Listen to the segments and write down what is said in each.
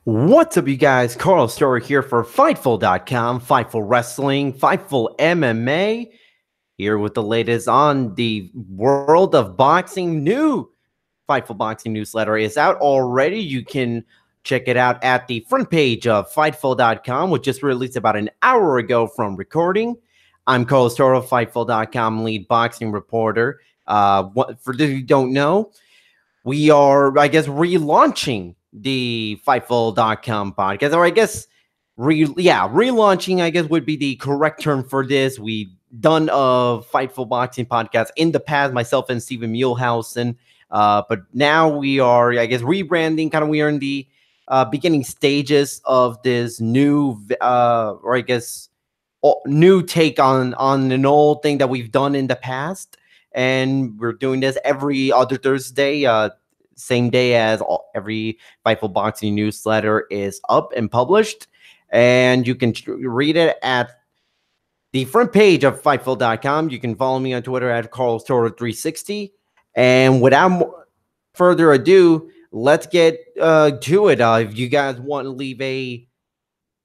What's up, you guys? Carlos Toro here for Fightful.com, Fightful Wrestling, Fightful MMA, here with the latest on the world of boxing. New Fightful Boxing newsletter is out already. You can check it out at the front page of Fightful.com, which just released about an hour ago from recording. I'm Carlos Toro, Fightful.com lead boxing reporter. For those who don't know, we are, I guess, relaunching the Fightful.com podcast, or I guess, relaunching, I guess, would be the correct term for this. We've done a Fightful Boxing podcast in the past, myself and Steven Muehlhausen, but now we are, I guess, rebranding. We are in the beginning stages of this new, or I guess, new take on an old thing that we've done in the past. And we're doing this every other Thursday, same day as every Fightful Boxing newsletter is up and published. And you can read it at the front page of Fightful.com. You can follow me on Twitter at CarlosToro360. And without further ado, let's get to it. If you guys want to leave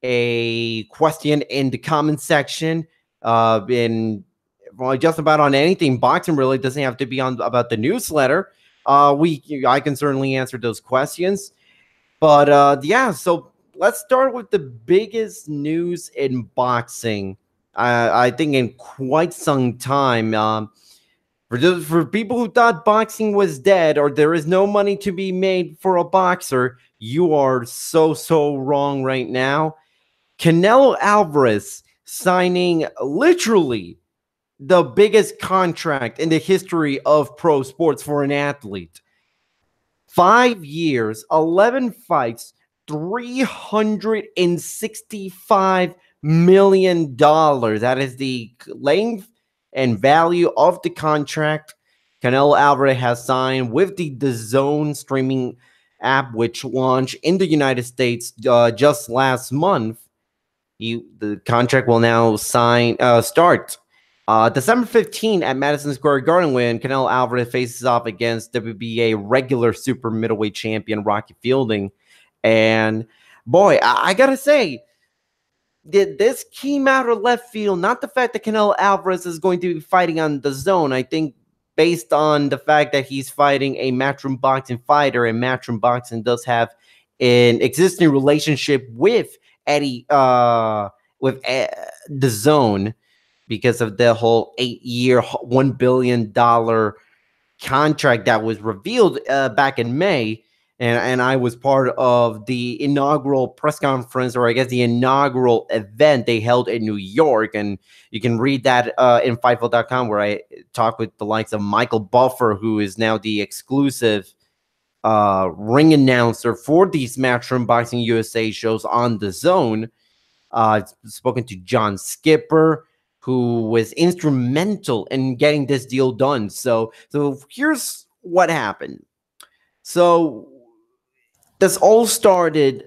a question in the comment section, just about on anything boxing, really doesn't have to be on about the newsletter. I can certainly answer those questions, but so let's start with the biggest news in boxing. I think in quite some time. For people who thought boxing was dead or there is no money to be made for a boxer, you are so wrong right now. Canelo Alvarez signing literally the biggest contract in the history of pro sports for an athlete. 5 years, 11 fights, $365 million. That is the length and value of the contract Canelo Alvarez has signed with the DAZN streaming app, which launched in the United States just last month. The contract will now start December 15 at Madison Square Garden, when Canelo Alvarez faces off against WBA regular super middleweight champion Rocky Fielding. And boy, I gotta say, this came out of left field. Not the fact that Canelo Alvarez is going to be fighting on DAZN. I think based on the fact that he's fighting a Matchroom Boxing fighter, and Matchroom Boxing does have an existing relationship with DAZN, because of the whole 8-year, $1 billion contract that was revealed back in May. And I was part of the inaugural press conference, or I guess the inaugural event they held in New York. And you can read that in Fightful.com, where I talk with the likes of Michael Buffer, who is now the exclusive ring announcer for these Matchroom Boxing USA shows on DAZN. I've spoken to John Skipper, who was instrumental in getting this deal done. So here's what happened. So this all started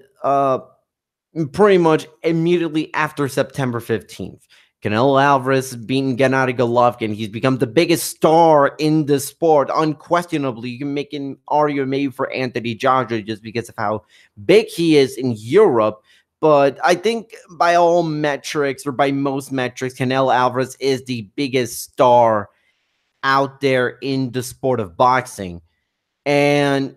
pretty much immediately after September 15th. Canelo Alvarez beating Gennady Golovkin. He's become the biggest star in the sport, unquestionably. You can make an argument maybe for Anthony Joshua just because of how big he is in Europe. But I think by all metrics, or by most metrics, Canelo Alvarez is the biggest star out there in the sport of boxing. And,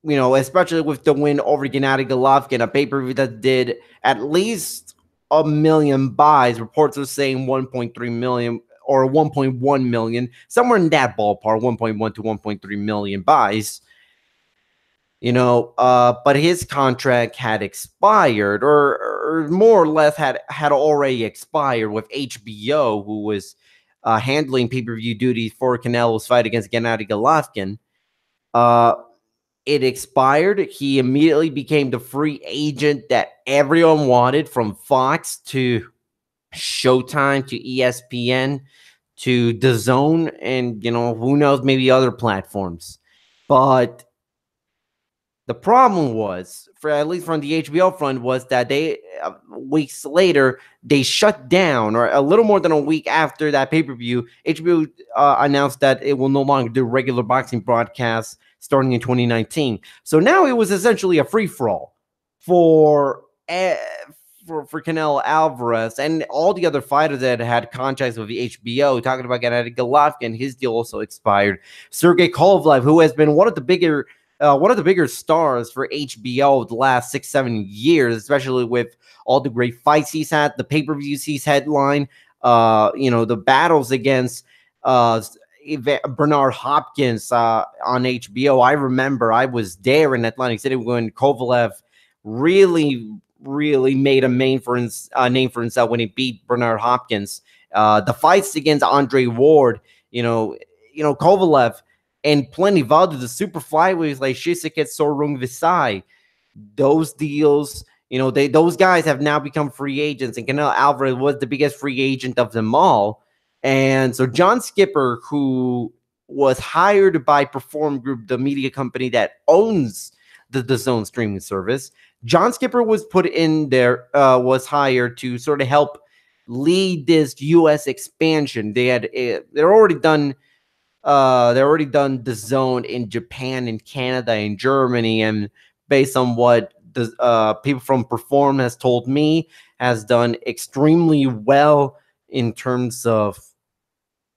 especially with the win over Gennady Golovkin, a pay-per-view that did at least 1 million buys. Reports are saying 1.3 million or 1.1 million, somewhere in that ballpark, 1.1 to 1.3 million buys. But his contract had expired, or more or less had already expired with HBO, who was handling pay-per-view duties for Canelo's fight against Gennady Golovkin. It expired. He immediately became the free agent that everyone wanted, from Fox to Showtime to ESPN to DAZN, and who knows, maybe other platforms. But the problem was, for at least from the HBO front, was that they weeks later they shut down, or a little more than a week after that pay-per-view, HBO announced that it will no longer do regular boxing broadcasts starting in 2019. So now it was essentially a free-for-all for for Canelo Alvarez and all the other fighters that had contracts with the HBO, talking about Gennady Golovkin, his deal also expired. Sergey Kovalev, who has been one of the bigger stars for HBO the last 6-7 years, especially with all the great fights he's had, the pay-per-views he's headlined, the battles against Bernard Hopkins on HBO. I remember I was there in Atlantic City when Kovalev really made a name for himself when he beat Bernard Hopkins. The fights against Andre Ward, Kovalev, and plenty of others, the super flyweights like Shishiket Sorung Visai. Those deals, those guys have now become free agents, and Canelo Alvarez was the biggest free agent of them all. And so John Skipper, who was hired by Perform Group, the media company that owns the DAZN streaming service, John Skipper was put in there, was hired to sort of help lead this U.S. expansion. They're already done DAZN in Japan and Canada and Germany, and based on what the people from Perform has told me, has done extremely well in terms of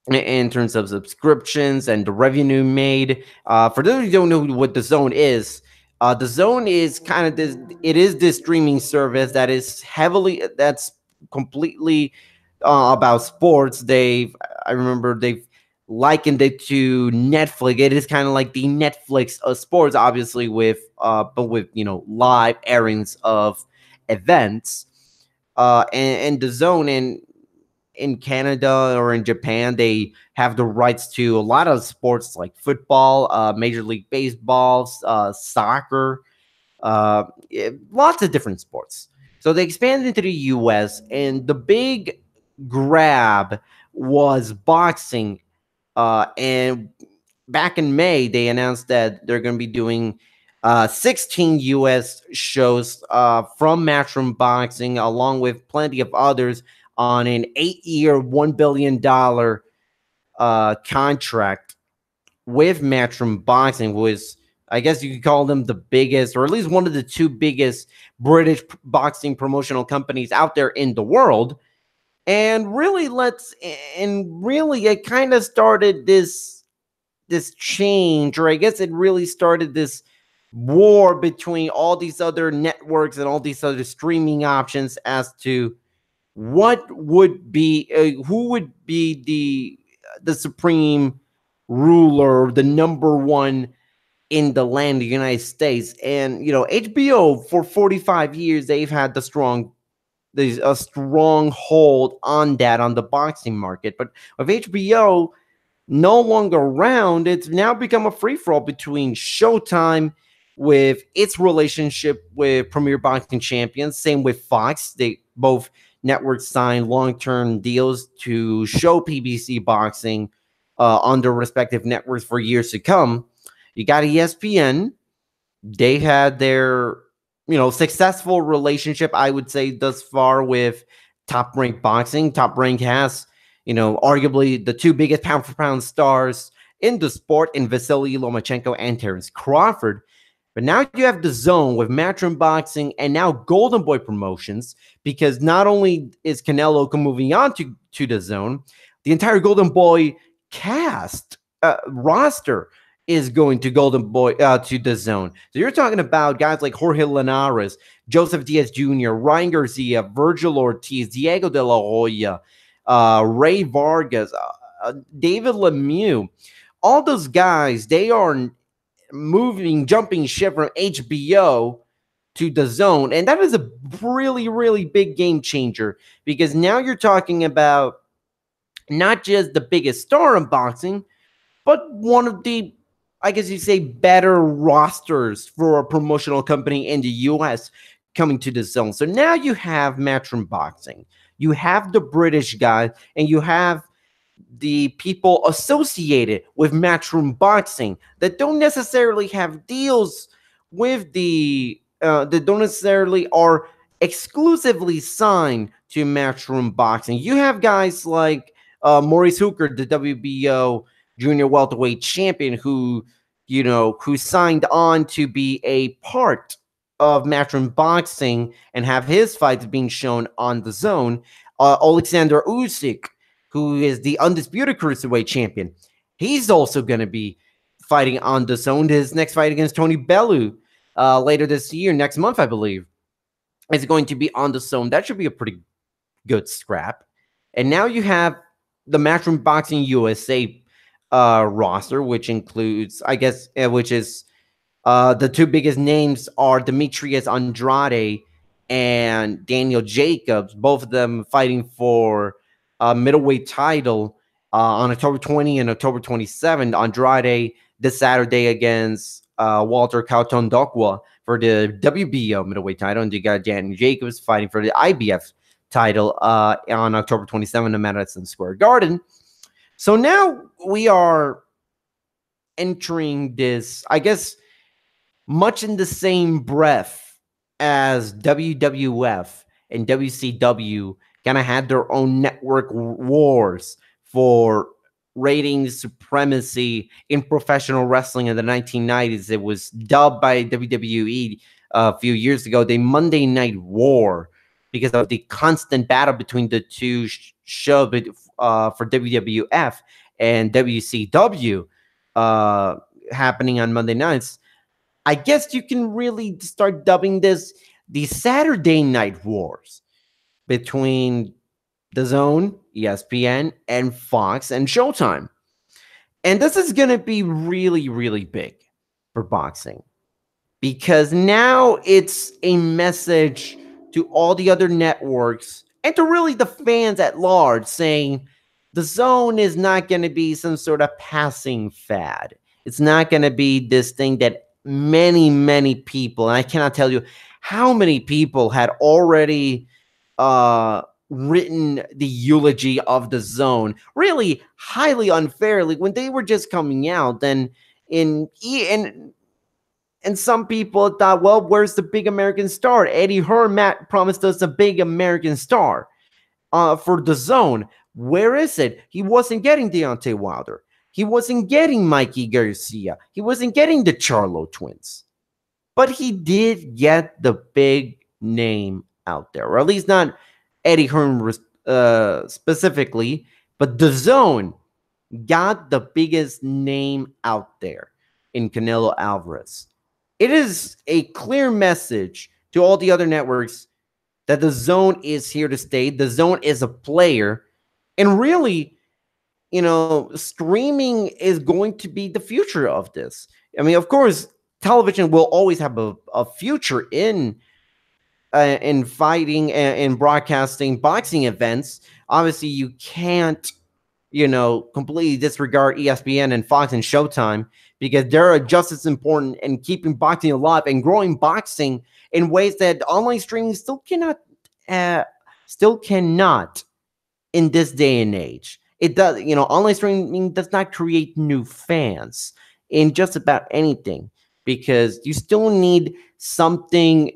subscriptions and the revenue made. For those who don't know what DAZN is, DAZN is kind of this streaming service that's completely about sports. I remember they've likened it to Netflix. It is kind of like the Netflix of sports, obviously, but with live airings of events. And DAZN in Canada or in Japan, they have the rights to a lot of sports like football, Major League Baseball, soccer, lots of different sports. So they expanded into the US, and the big grab was boxing. And back in May, they announced that they're going to be doing 16 US shows from Matchroom Boxing, along with plenty of others, on an 8-year, $1 billion contract with Matchroom Boxing, who is, I guess you could call them the biggest, or at least one of the two biggest British boxing promotional companies out there in the world. And really, it kind of started this change, or I guess it really started this war between all these other networks and all these other streaming options as to who would be the supreme ruler, the number one in the land of the United States. And HBO, for 45 years, they've had a strong hold on the boxing market. But with HBO no longer around, it's now become a free-for-all between Showtime with its relationship with Premier Boxing Champions, same with Fox. Both networks signed long-term deals to show PBC boxing on their respective networks for years to come. You got ESPN. They had their successful relationship, I would say, thus far with Top Rank Boxing. Top Rank has arguably the two biggest pound-for-pound stars in the sport, in Vasily Lomachenko and Terence Crawford. But now you have DAZN with Matchroom Boxing and now Golden Boy Promotions, because not only is Canelo moving on to DAZN, the entire Golden Boy cast roster is going to Golden Boy to DAZN. So you're talking about guys like Jorge Linares, Joseph Diaz Jr., Ryan Garcia, Virgil Ortiz, Diego De La Hoya, Ray Vargas, David Lemieux. All those guys, they are jumping ship from HBO to DAZN, and that is a really, really big game changer, because now you're talking about not just the biggest star in boxing, but one of the, I guess you'd say, better rosters for a promotional company in the US coming to DAZN. So now you have Matchroom Boxing, you have the British guys, and you have the people associated with Matchroom Boxing that don't necessarily have deals with that don't necessarily are exclusively signed to Matchroom Boxing. You have guys like Maurice Hooker, the WBO junior welterweight champion, who signed on to be a part of Matchroom Boxing and have his fights being shown on the Zone, Alexander Usyk, who is the undisputed cruiserweight champion, he's also going to be fighting on the Zone. His next fight against Tony Bellew later this year, next month, I believe, is going to be on the Zone. That should be a pretty good scrap. And now you have the Matchroom Boxing USA roster, which includes, I guess, which is the two biggest names are Demetrius Andrade and Daniel Jacobs, both of them fighting for a middleweight title on October 20 and October 27. Andrade this Saturday against Walter Kautondokwa for the WBO middleweight title, and you got Daniel Jacobs fighting for the IBF title on October 27 in Madison Square Garden. So now we are entering this, I guess, much in the same breath as WWF and WCW kind of had their own network wars for ratings supremacy in professional wrestling in the 1990s. It was dubbed by WWE a few years ago the Monday Night War because of the constant battle between the two shows for WWF and WCW happening on Monday nights. I guess you can really start dubbing this the Saturday Night Wars between DAZN, ESPN, and Fox and Showtime. And this is going to be really, really big for boxing because now it's a message to all the other networks and to really the fans at large saying the Zone is not going to be some sort of passing fad. It's not going to be this thing that many, many people, and I cannot tell you how many people had already written the eulogy of the Zone really highly unfairly when they were just coming out. And some people thought, well, where's the big American star? Eddie Hearn promised us a big American star for the Zone. Where is it? He wasn't getting Deontay Wilder. He wasn't getting Mikey Garcia. He wasn't getting the Charlo twins. But he did get the big name out there, or at least not Eddie Hearn specifically, but the Zone got the biggest name out there in Canelo Alvarez. It is a clear message to all the other networks that the Zone is here to stay. The Zone is a player. And really, streaming is going to be the future of this. I mean, of course, television will always have a future in fighting and broadcasting boxing events. Obviously, you can't, completely disregard ESPN and Fox and Showtime because they're just as important in keeping boxing alive and growing boxing in ways that online streaming still cannot in this day and age. It does, online streaming does not create new fans in just about anything because you still need something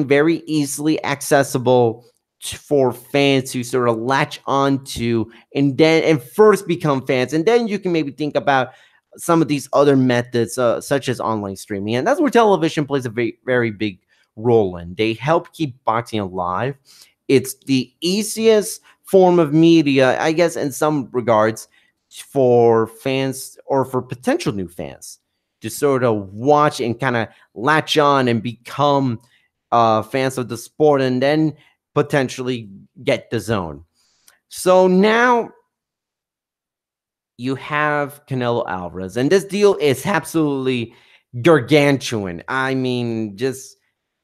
very easily accessible for fans to sort of latch onto and first become fans. And then you can maybe think about some of these other methods such as online streaming. And that's where television plays a very, very big role in. They help keep boxing alive. It's the easiest form of media, I guess, in some regards, for fans or for potential new fans to sort of watch and kind of latch on and become fans of the sport and then potentially get the Zone. So now you have Canelo Alvarez, and this deal is absolutely gargantuan. I mean, just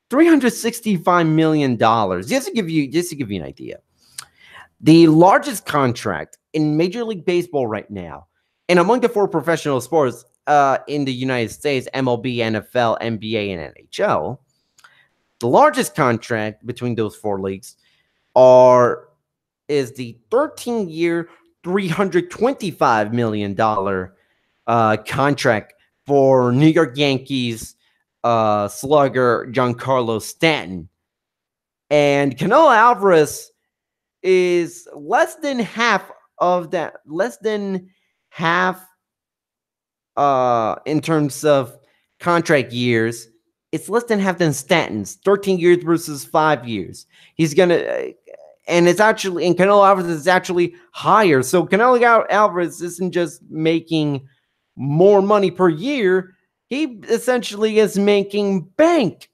$365 million. Just to give you an idea, the largest contract in Major League Baseball right now, and among the four professional sports in the United States, MLB, NFL, NBA, and NHL, the largest contract between those four leagues is the 13-year, $325 million contract for New York Yankees slugger Giancarlo Stanton. And Canelo Alvarez is less than half of that, in terms of contract years it's less than half than Stanton's, 13 years versus 5 years. He's going to, and it's actually, and Canelo Alvarez is actually higher. So Canelo Alvarez isn't just making more money per year. He essentially is making bank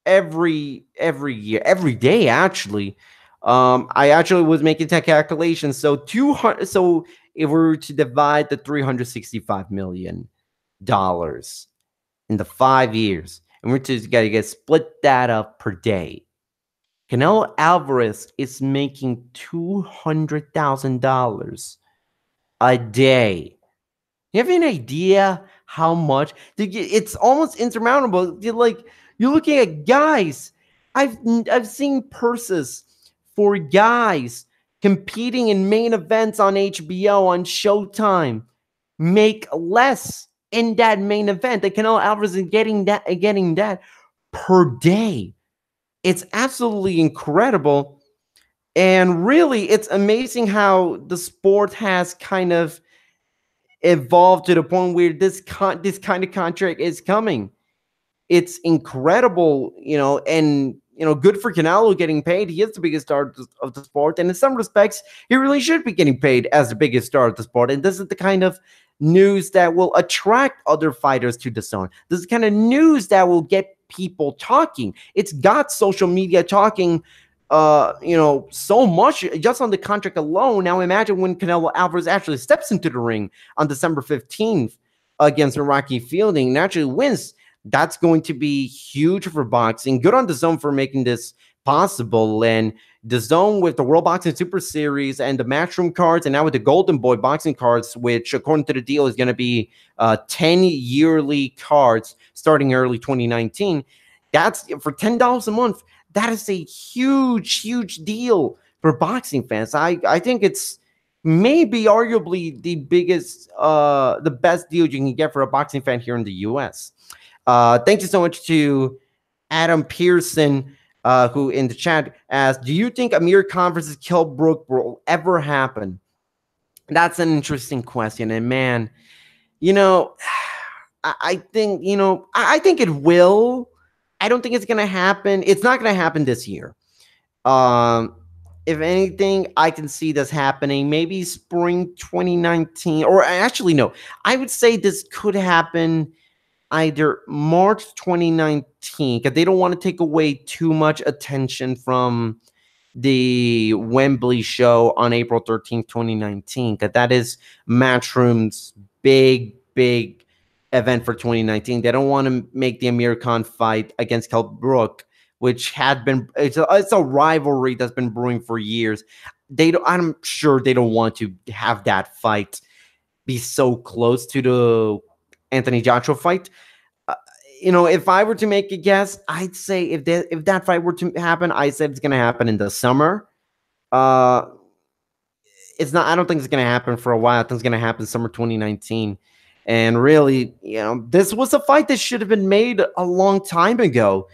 every year, every day, actually. I actually was making that calculation. So 200, so if we were to divide the $365 million in the 5 years, and we're just got to get split that up per day, Canelo Alvarez is making $200,000 a day. You have an idea how much? It's almost insurmountable. You're looking at guys. I've seen purses for guys competing in main events on HBO, on Showtime, make less in that main event. The Canelo Alvarez is getting that per day. It's absolutely incredible. And really, it's amazing how the sport has kind of evolved to the point where this kind of contract is coming. It's incredible, and good for Canelo getting paid. He is the biggest star of the sport, and in some respects, he really should be getting paid as the biggest star of the sport. And this is the kind of news that will attract other fighters to DAZN. This is the kind of news that will get people talking. It's got social media talking so much just on the contract alone. Now imagine when Canelo Alvarez actually steps into the ring on December 15th against Rocky Fielding and actually wins. That's going to be huge for boxing. Good on DAZN for making this possible. And DAZN with the World Boxing Super Series and the Matchroom cards, and now with the Golden Boy boxing cards, which according to the deal is going to be 10 yearly cards starting early 2019. That's for $10 a month. That is a huge, huge deal for boxing fans. I think it's maybe arguably the biggest, the best deal you can get for a boxing fan here in the U.S. Thank you so much to Adam Pearson, who in the chat asked, do you think Amir Khan versus Kell Brook will ever happen? That's an interesting question. And man, I think it will. I don't think it's going to happen. It's not going to happen this year. If anything, I can see this happening maybe spring 2019, or actually, no, I would say this could happen either March 2019, because they don't want to take away too much attention from the Wembley show on April 13th, 2019, because that is Matchroom's big event for 2019. They don't want to make the Amir Khan fight against Kell Brook, which had been, it's a rivalry that's been brewing for years. I'm sure they don't want to have that fight be so close to the Anthony Joshua fight. If I were to make a guess, I'd say if that fight were to happen, I said it's going to happen in the summer. It's not. I don't think it's going to happen for a while. I think it's going to happen summer 2019. And really, this was a fight that should have been made a long time ago.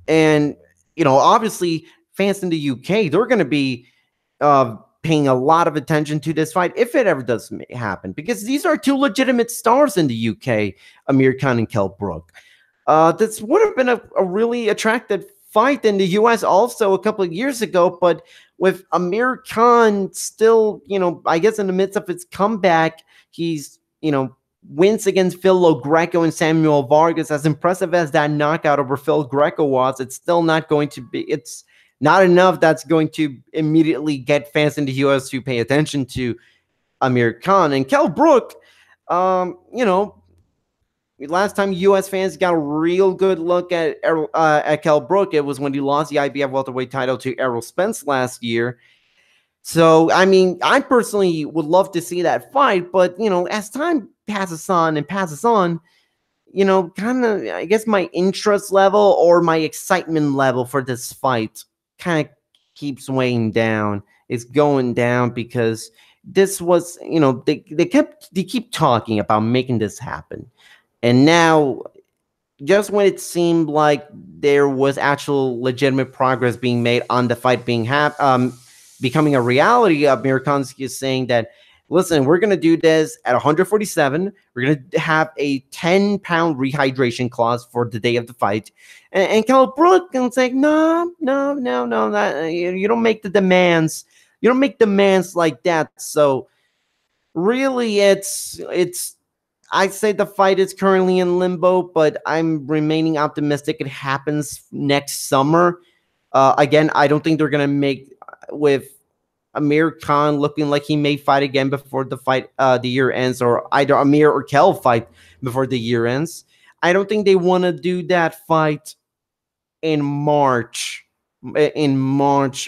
And obviously, fans in the UK, they're going to be paying a lot of attention to this fight if it ever does happen, because these are two legitimate stars in the UK, Amir Khan and Kell Brook. This would have been a really attractive fight in the US also a couple of years ago, but with Amir Khan still, I guess in the midst of his comeback, he's, wins against Phil Logreco and Samuel Vargas. As impressive as that knockout over Phil Greco was, it's still not going to be, it's not enough that's going to immediately get fans in the US to pay attention to Amir Khan. And Kell Brook, last time U.S. fans got a real good look at Kell Brook, it was when he lost the IBF welterweight title to Errol Spence last year. So, I mean, I personally would love to see that fight, but, as time passes on, kind of, I guess my interest level or my excitement level for this fight kind of keeps weighing down. It's going down because this was, they keep talking about making this happen. And now, just when it seemed like there was actual legitimate progress being made on the fight becoming a reality, Amir Khan is saying that listen, we're going to do this at 147. We're going to have a 10-pound rehydration clause for the day of the fight. And Kell Brook's like, no, you don't make the demands. You don't make demands like that. So really, I'd say the fight is currently in limbo, but I'm remaining optimistic it happens next summer. Again, I don't think they're going to make with Amir Khan looking like he may fight again before the year ends, or either Amir or Kel fight before the year ends. I don't think they want to do that fight in March,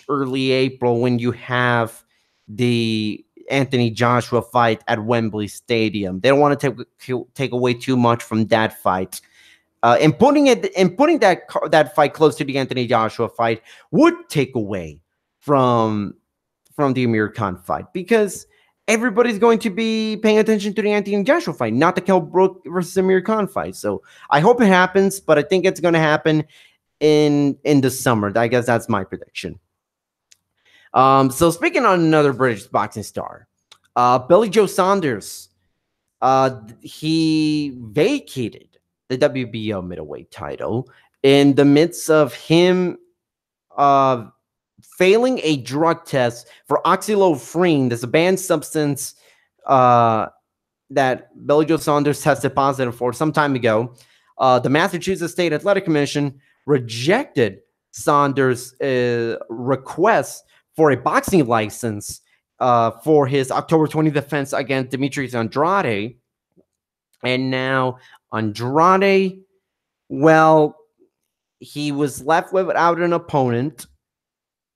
early April, when you have the Anthony Joshua fight at Wembley Stadium. They don't want to take away too much from that fight. And putting that fight close to the Anthony Joshua fight would take away from the Amir Khan fight, because everybody's going to be paying attention to the Anthony Joshua fight, not the Kell Brook versus Amir Khan fight. So I hope it happens, but I think it's going to happen in the summer. I guess that's my prediction. So speaking on another British boxing star, Billy Joe Saunders, he vacated the WBO middleweight title in the midst of him failing a drug test for oxylofrene. There's a banned substance that Billy Joe Saunders tested positive for some time ago. The Massachusetts State Athletic Commission rejected Saunders' request for a boxing license for his October 20 defense against Demetrius Andrade. And now Andrade, well, he was left without an opponent.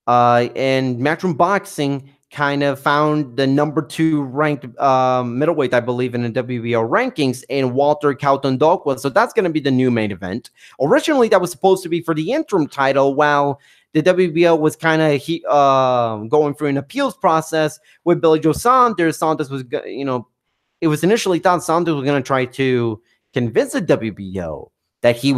And Matchroom Boxing kind of found the number 2 ranked middleweight, I believe, in the WBO rankings, in Walter Kautondokwa. So that's going to be the new main event. Originally, that was supposed to be for the interim title, while the WBO was kind of going through an appeals process with Billy Joe Saunders. Saunders was, it was initially thought Saunders was going to try to convince the WBO that he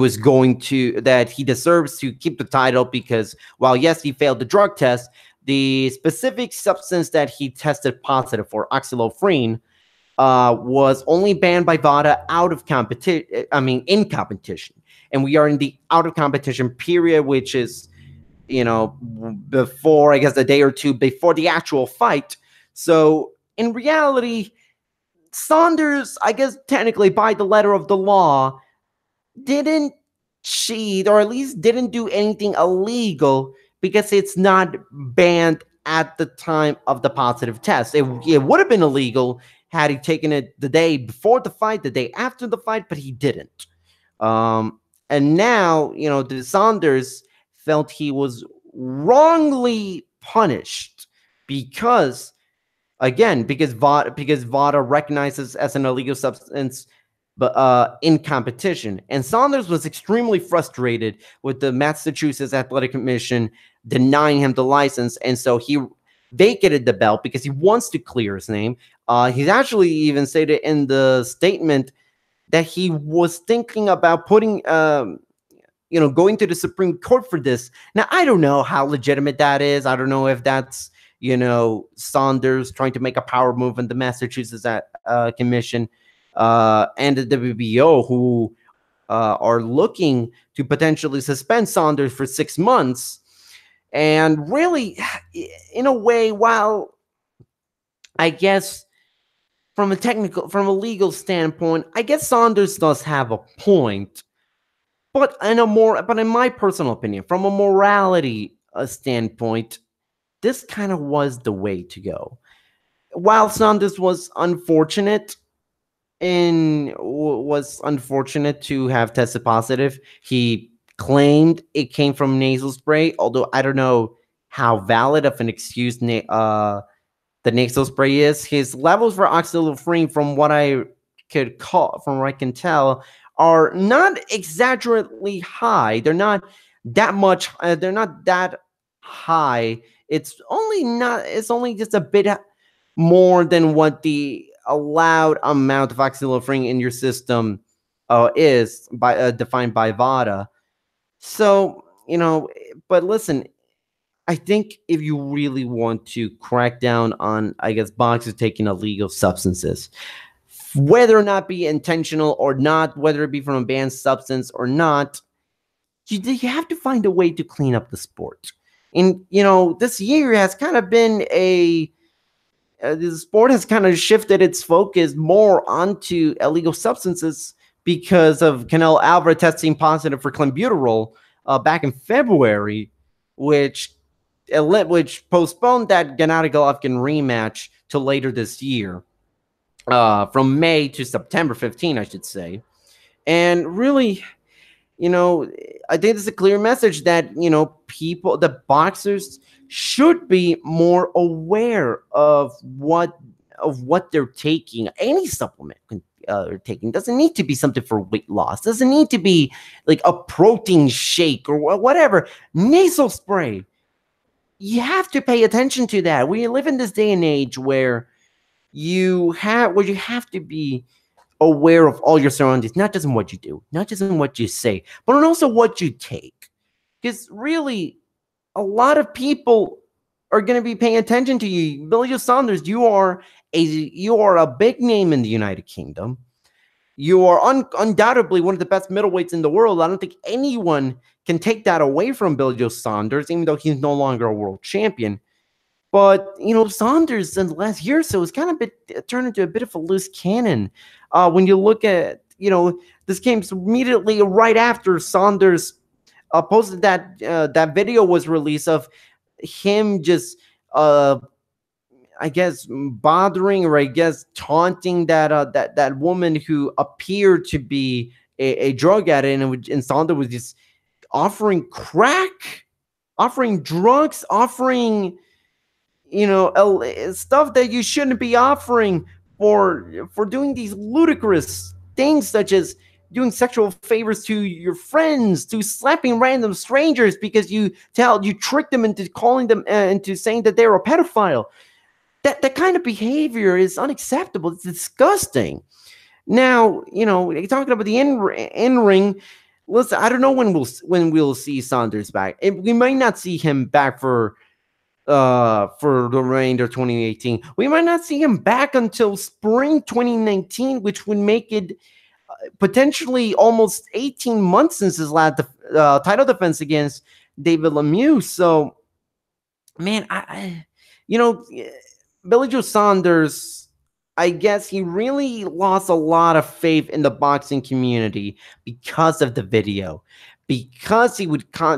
deserves to keep the title, because while, yes, he failed the drug test, the specific substance that he tested positive for, oxylofrene, was only banned by VADA in competition. And we are in the out of competition period, which is, before, I guess, a day or two before the actual fight. So in reality, Saunders, I guess technically by the letter of the law, didn't cheat, or at least didn't do anything illegal, because it's not banned at the time of the positive test. It would have been illegal had he taken it the day before the fight, the day after the fight, but he didn't. And now, the Saunders felt he was wrongly punished because VADA recognizes as an illegal substance, but in competition. And Saunders was extremely frustrated with the Massachusetts Athletic Commission denying him the license, and so he vacated the belt because he wants to clear his name. He's actually even stated in the statement that he was thinking about putting going to the Supreme Court for this. Now, I don't know how legitimate that is. I don't know if that's, Saunders trying to make a power move in the Massachusetts Commission and the WBO, who are looking to potentially suspend Saunders for 6 months. And really, in a way, while I guess from a legal standpoint, I guess Saunders does have a point. But in my personal opinion, from a morality standpoint, this kind of was the way to go. While Saunders was unfortunate to have tested positive, he claimed it came from nasal spray, although I don't know how valid of an excuse the nasal spray is. His levels for oxylofrene, from what I can tell, are not exaggerately high. They're not that much. They're not that high. It's only just a bit more than what the allowed amount of oxylofrene in your system is defined by VADA. So, but listen, I think if you really want to crack down on, I guess, boxers taking illegal substances, whether or not be intentional or not, whether it be from a banned substance or not, you have to find a way to clean up the sport. And, this year has kind of been the sport has kind of shifted its focus more onto illegal substances because of Canelo Alvarez testing positive for clenbuterol back in February, which which postponed that Gennady Golovkin rematch to later this year, from May to September 15, I should say. And really, I think it's a clear message that, the boxers should be more aware of what they're taking. Any supplement they're taking doesn't need to be something for weight loss. Doesn't need to be like a protein shake or whatever. Nasal spray. You have to pay attention to that. We live in this day and age where you have to be aware of all your surroundings, not just in what you do, not just in what you say, but also what you take. Because really, a lot of people are going to be paying attention to you. Billy Joe Saunders, you are a big name in the United Kingdom. You are undoubtedly one of the best middleweights in the world. I don't think anyone can take that away from Billy Joe Saunders, even though he's no longer a world champion. But, Saunders in the last year or so has kind of turned into a bit of a loose cannon. When you look at, this came immediately right after Saunders posted that video was released of him just, I guess, bothering or I guess taunting that woman who appeared to be a drug addict, and Saunders was just offering crack, offering drugs, offering stuff that you shouldn't be offering for doing these ludicrous things, such as doing sexual favors to your friends, to slapping random strangers because you trick them into calling them into saying that they're a pedophile. That kind of behavior is unacceptable. It's disgusting. Now, talking about the in ring. Listen, I don't know when we'll see Saunders back. We might not see him back for the remainder of 2018. We might not see him back until spring 2019, which would make it potentially almost 18 months since his last title defense against David Lemieux. So, man, Billy Joe Saunders, I guess he really lost a lot of faith in the boxing community because of the video, because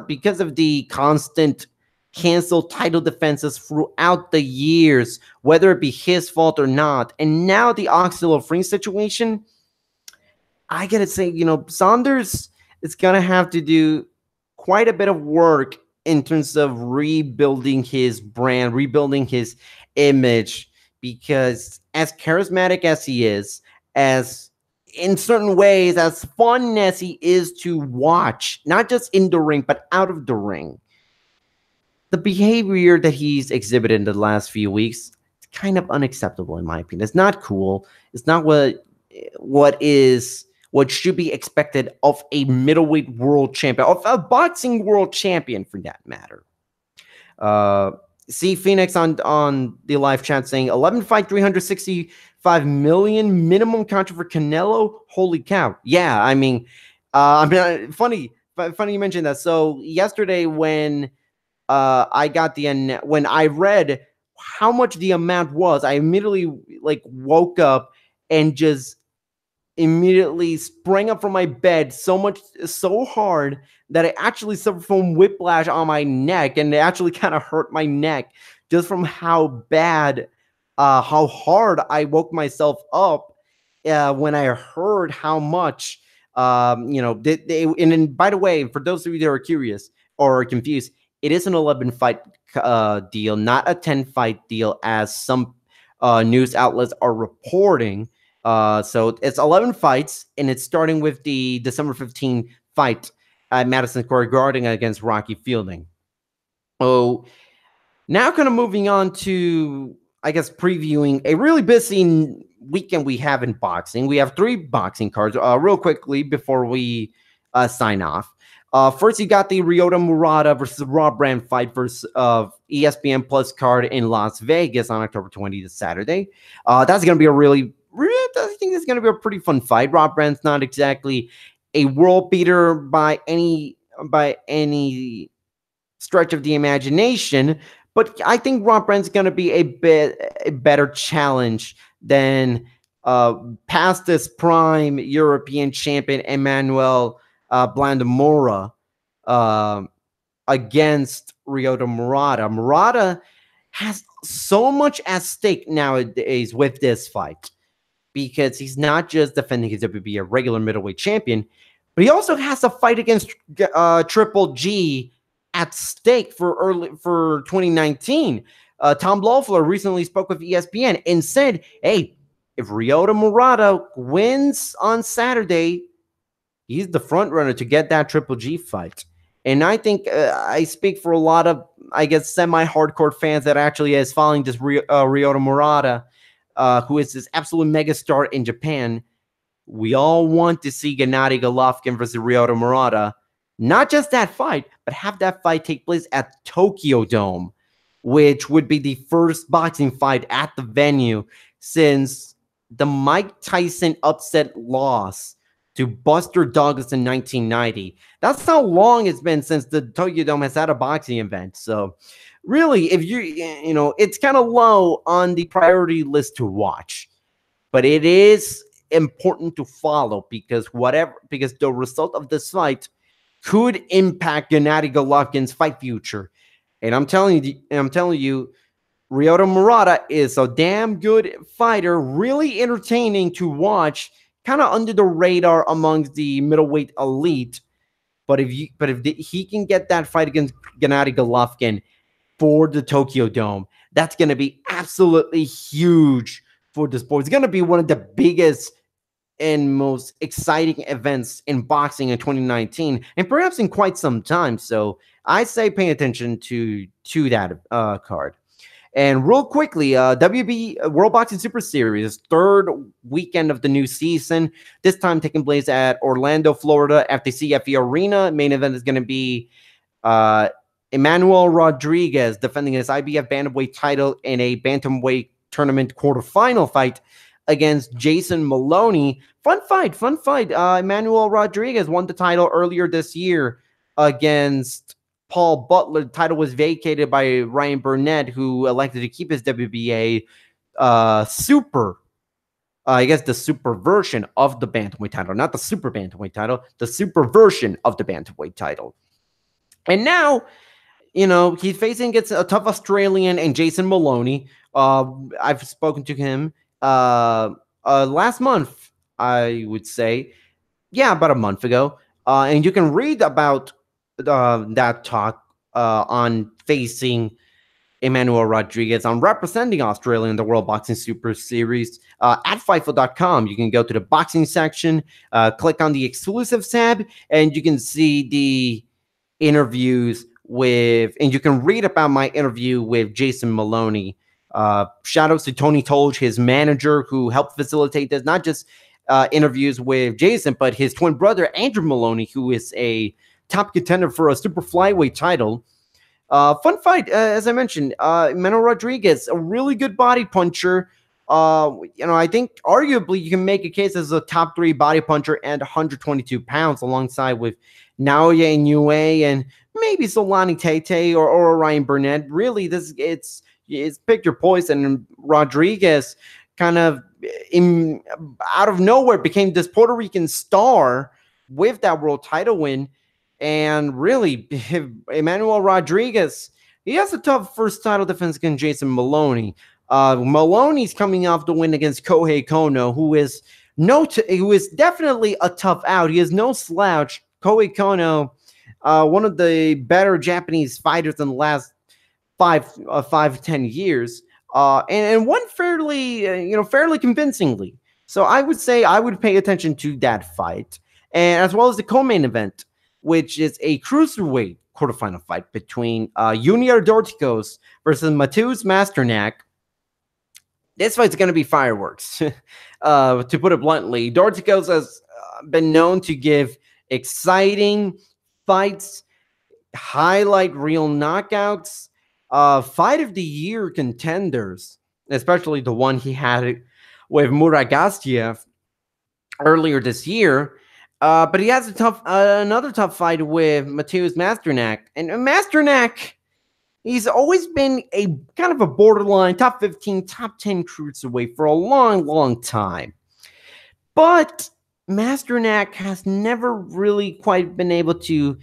because of the constant canceled title defenses throughout the years, whether it be his fault or not. And now the Oxlade Free situation, I gotta say, Saunders is gonna have to do quite a bit of work in terms of rebuilding his brand, rebuilding his image, because as charismatic as he is, as in certain ways, as fun as he is to watch, not just in the ring, but out of the ring, the behavior that he's exhibited in the last few weeks is kind of unacceptable, in my opinion. It's not cool. It's not what should be expected of a middleweight world champion, of a boxing world champion, for that matter. See Phoenix on the live chat saying 11 fight, 365 million minimum contract for Canelo. Holy cow! Yeah, I mean, funny you mentioned that. So yesterday when when I read how much the amount was, I immediately woke up and just immediately sprang up from my bed so hard that I actually suffered from whiplash on my neck, and it actually kind of hurt my neck just from how bad, how hard I woke myself up when I heard how much, and then, by the way, for those of you that are curious or confused, it is an 11-fight deal, not a 10-fight deal, as some news outlets are reporting. So it's 11 fights, and it's starting with the December 15 fight at Madison Square Garden against Rocky Fielding. So now kind of moving on to, I guess, previewing a really busy weekend we have in boxing. We have 3 boxing cards real quickly before we sign off. First, you got the Ryota Murata versus Rob Brand fight versus ESPN Plus card in Las Vegas on October 20th, Saturday. That's going to be I think it's going to be a pretty fun fight. Rob Brand's not exactly a world beater by any stretch of the imagination, but I think Rob Brand's going to be a better challenge than past this prime European champion Emmanuel Blandamora against Ryota Murata. Murata has so much at stake nowadays with this fight because he's not just defending his WBA regular middleweight champion, but he also has a fight against Triple G at stake for 2019. Tom Loeffler recently spoke with ESPN and said, hey, if Ryota Murata wins on Saturday, he's the front runner to get that Triple G fight. And I think I speak for a lot of, I guess, semi-hardcore fans that actually is following this Ryota Murata, who is this absolute megastar in Japan. We all want to see Gennady Golovkin versus Ryota Murata. Not just that fight, but have that fight take place at Tokyo Dome, which would be the first boxing fight at the venue since the Mike Tyson upset loss to Buster Douglas in 1990. That's how long it's been since the Tokyo Dome has had a boxing event. So really, if it's kind of low on the priority list to watch, but it is important to follow because the result of this fight could impact Gennady Golovkin's fight future. And I'm telling you, Ryota Murata is a damn good fighter, really entertaining to watch, kind of under the radar amongst the middleweight elite. But if he can get that fight against Gennady Golovkin for the Tokyo Dome, that's going to be absolutely huge for the sport. It's going to be one of the biggest and most exciting events in boxing in 2019, and perhaps in quite some time. So I say pay attention to that card. And real quickly, WB World Boxing Super Series, third weekend of the new season, this time taking place at Orlando, Florida, at the CFE Arena. Main event is going to be Emmanuel Rodriguez defending his IBF Bantamweight title in a Bantamweight tournament quarterfinal fight against Jason Maloney. Fun fight. Emmanuel Rodriguez won the title earlier this year against Paul Butler. The title was vacated by Ryan Burnett, who elected to keep his WBA super. I guess the super version of the Bantamweight title, not the super Bantamweight title, the super version of the Bantamweight title. And now, he's facing against a tough Australian and Jason Maloney. I've spoken to him last month, I would say. Yeah, about a month ago. And you can read about that talk on facing Emmanuel Rodriguez, on representing Australia in the World Boxing Super Series at Fightful.com. You can go to the boxing section, click on the exclusive tab, and you can see the interviews and you can read about my interview with Jason Maloney. Shout outs to Tony Tolge, his manager, who helped facilitate this, not just interviews with Jason, but his twin brother, Andrew Maloney, who is a top contender for a super flyweight title. Fun fight, as I mentioned. Emmanuel Rodriguez, a really good body puncher. I think arguably you can make a case as a top 3 body puncher and 122 pounds, alongside with Naoya Inoue and maybe Solani Tete or Ryan Burnett. Really, it's pick your poison. And Rodriguez kind of out of nowhere became this Puerto Rican star with that world title win. And really, Emmanuel Rodriguez, he has a tough first title defense against Jason Maloney. Maloney's coming off the win against Kohei Kono, who is definitely a tough out. He is no slouch. Kohei Kono, one of the better Japanese fighters in the last 5-10 years, and won fairly convincingly. So I would say I would pay attention to that fight, and as well as the co-main event, which is a cruiserweight quarterfinal fight between Junior Dorticos versus Mateusz Masternak. This fight's going to be fireworks, to put it bluntly. Dorticos has been known to give exciting fights, highlight real knockouts, fight of the year contenders, especially the one he had with Muragastiev earlier this year. But he has another tough fight with Mateusz Masternak. And Masternak, he's always been a kind of a borderline top 15, top 10 cruiserweight for a long, long time. But Masternak has never really quite been able to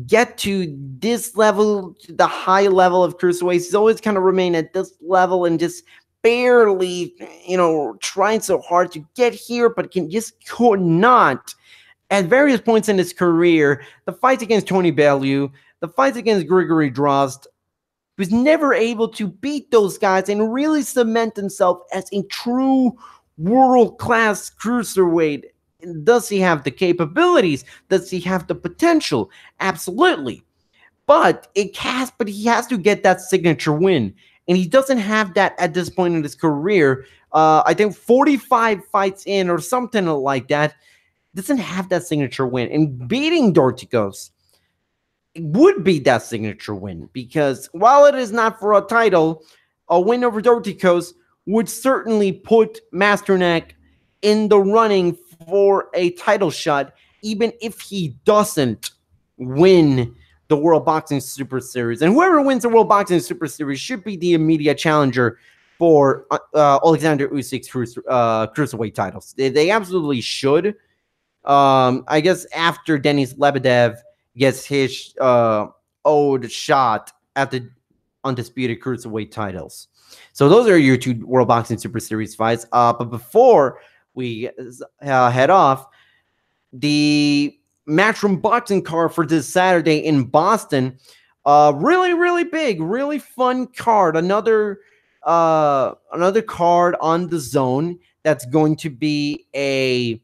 get to this level, the high level of cruiserweights. He's always kind of remained at this level and just barely, trying so hard to get here, but could not. At various points in his career, the fights against Tony Bellew, the fights against Grigory Drozd, was never able to beat those guys and really cement himself as a true world-class cruiserweight. Does he have the capabilities? Does he have the potential? Absolutely. But he has to get that signature win. And he doesn't have that at this point in his career. I think 45 fights in or something like that. Doesn't have that signature win. And beating Dorticos would be that signature win, because while it is not for a title, a win over Dorticos would certainly put Masternak in the running for a title shot, even if he doesn't win the World Boxing Super Series. And whoever wins the World Boxing Super Series should be the immediate challenger for Alexander Usyk's cruiserweight titles. They absolutely should. I guess after Denis Lebedev gets his owed shot at the undisputed cruiserweight titles. So those are your two World Boxing Super Series fights. But before we head off, the Matchroom Boxing card for this Saturday in Boston, really, really big, really fun card. Another card on the zone that's going to be a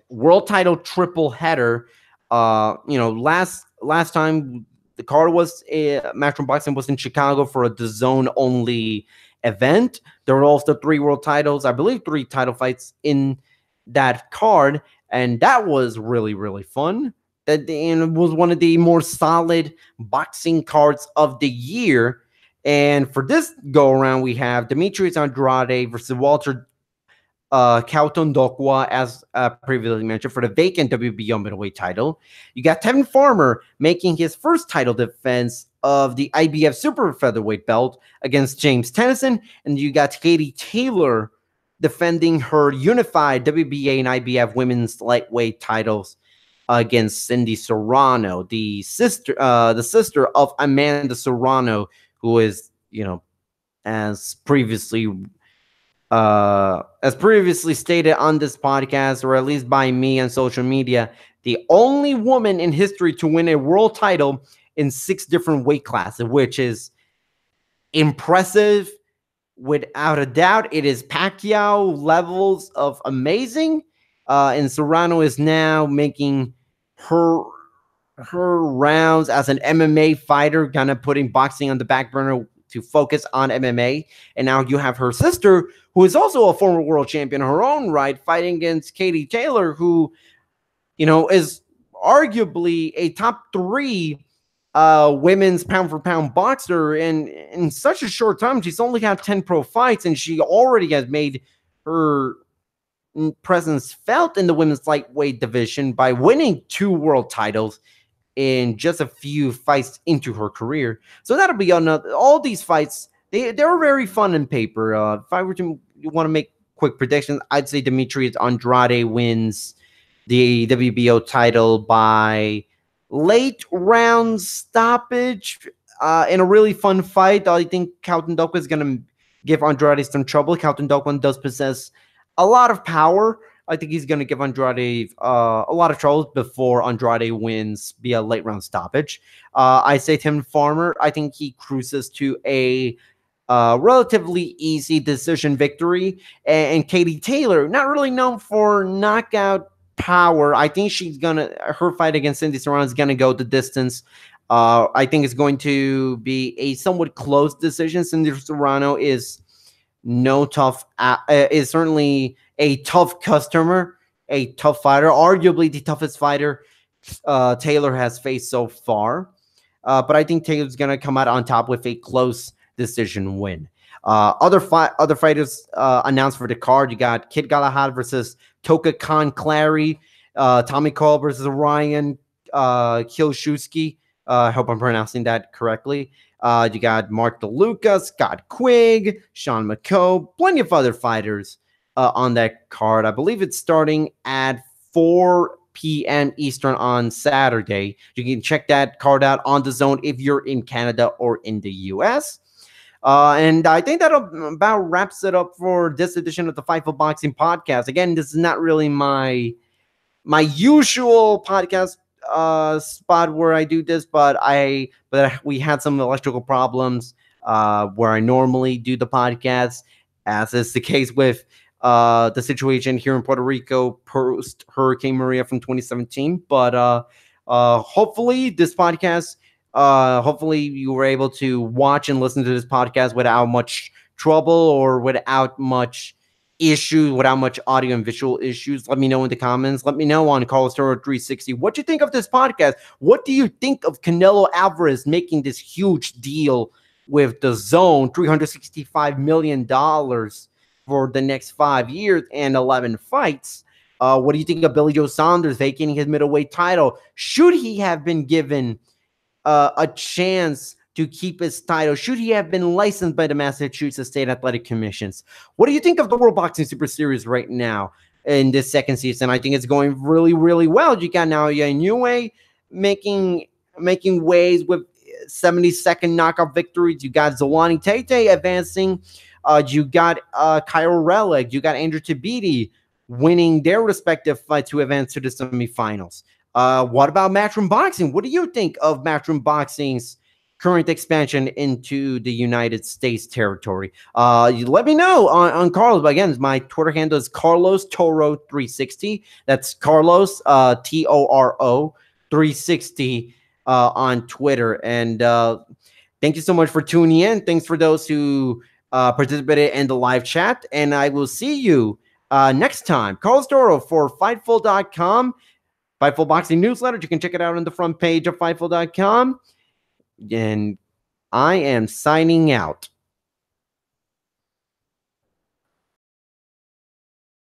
world title triple header. Last time the card was Matchroom Boxing was in Chicago for a DAZN only event. There were also 3 world titles, I believe 3 title fights in that card, and that was really, really fun. And it was one of the more solid boxing cards of the year. And for this go around, we have Demetrius Andrade versus Walter Kautondokwa, as previously mentioned, for the vacant WBO middleweight title. You got Tevin Farmer making his first title defense of the IBF super featherweight belt against James Tennyson, and you got Katie Taylor defending her unified WBA and IBF women's lightweight titles against Cindy Serrano, the sister of Amanda Serrano, who is, as previously stated on this podcast, or at least by me on social media, the only woman in history to win a world title in 6 different weight classes, which is impressive without a doubt. It is Pacquiao levels of amazing, and Serrano is now making her rounds as an MMA fighter, kind of putting boxing on the back burner to focus on MMA. And now you have her sister, who is also a former world champion in her own right, fighting against Katie Taylor, who, is arguably a top 3 women's pound-for-pound boxer. And in such a short time, she's only had 10 pro fights, and she already has made her presence felt in the women's lightweight division by winning 2 world titles in just a few fights into her career. So that'll be another. All these fights, they're very fun in paper. If I were to want to make quick predictions, I'd say Demetrius Andrade wins the WBO title by late round stoppage in a really fun fight. I think Kautondokwa is going to give Andrade some trouble. Kautondokwa does possess a lot of power. I think he's going to give Andrade a lot of trouble before Andrade wins via late round stoppage. I say Tim Farmer. I think he cruises to a relatively easy decision victory. And Katie Taylor, not really known for knockout power. I think her fight against Cindy Serrano is going to go the distance. I think it's going to be a somewhat close decision. Cindy Serrano is certainly a tough customer, a tough fighter, arguably the toughest fighter Taylor has faced so far. But I think Taylor's going to come out on top with a close decision win. Other fighters announced for the card. You got Kid Galahad versus Toka Khan Clary, Tommy Cole versus Ryan Kilshuski. I hope I'm pronouncing that correctly. You got Mark DeLuca, Scott Quigg, Sean McCoe, plenty of other fighters on that card. I believe it's starting at 4 p.m. Eastern on Saturday. You can check that card out on DAZN if you're in Canada or in the US. And I think that about wraps it up for this edition of the Fightful Boxing Podcast. Again, this is not really my usual podcast spot where I do this, but we had some electrical problems where I normally do the podcast, as is the case with the situation here in Puerto Rico post Hurricane Maria from 2017. But hopefully this podcast, hopefully you were able to watch and listen to this podcast without much trouble or without much issues, without much audio and visual issues. Let me know in the comments. Let me know on Carlos Toro 360 what you think of this podcast. What do you think of Canelo Alvarez making this huge deal with DAZN, $365 million for the next 5 years and 11 fights? What do you think of Billy Joe Saunders vacating his middleweight title? Should he have been given a chance to keep his title? Should he have been licensed by the Massachusetts State Athletic Commissions? What do you think of the World Boxing Super Series right now in this second season? I think it's going really, really well. You got now Inoue making waves with 70-second knockout victories. You got Zolani Tete advancing. You got Cairo Relic. You got Andrew Tabiti winning their respective fights to advance to the semifinals. What about Matchroom Boxing? What do you think of Matchroom Boxing's current expansion into the United States territory? You let me know on Carlos. But again, my Twitter handle is Carlos Toro 360. That's Carlos Toro 360 on Twitter. And thank you so much for tuning in. Thanks for those who participated in the live chat. And I will see you next time. Carlos Toro for Fightful.com. Fightful Boxing Newsletter. You can check it out on the front page of Fightful.com. And I am signing out.